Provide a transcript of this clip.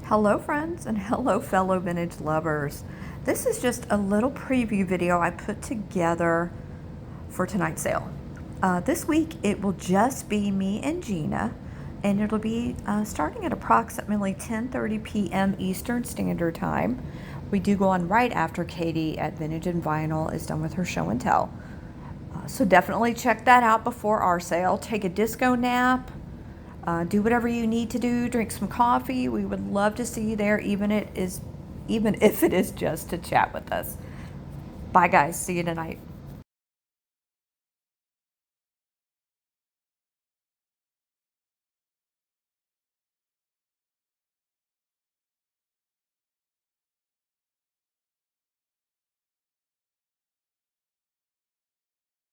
Hello friends and hello fellow vintage lovers. This is just a little preview video I put together for tonight's sale. This week it will just be me and Gina, and it'll be starting at approximately 10:30 p.m. Eastern Standard Time. We do go on right after Katie at Vintage and Vinyl is done with her show and tell. So definitely check that out before our sale. Take a disco nap. Do whatever you need to do. Drink some coffee. We would love to see you there, even if it is just to chat with us. Bye, guys. See you tonight.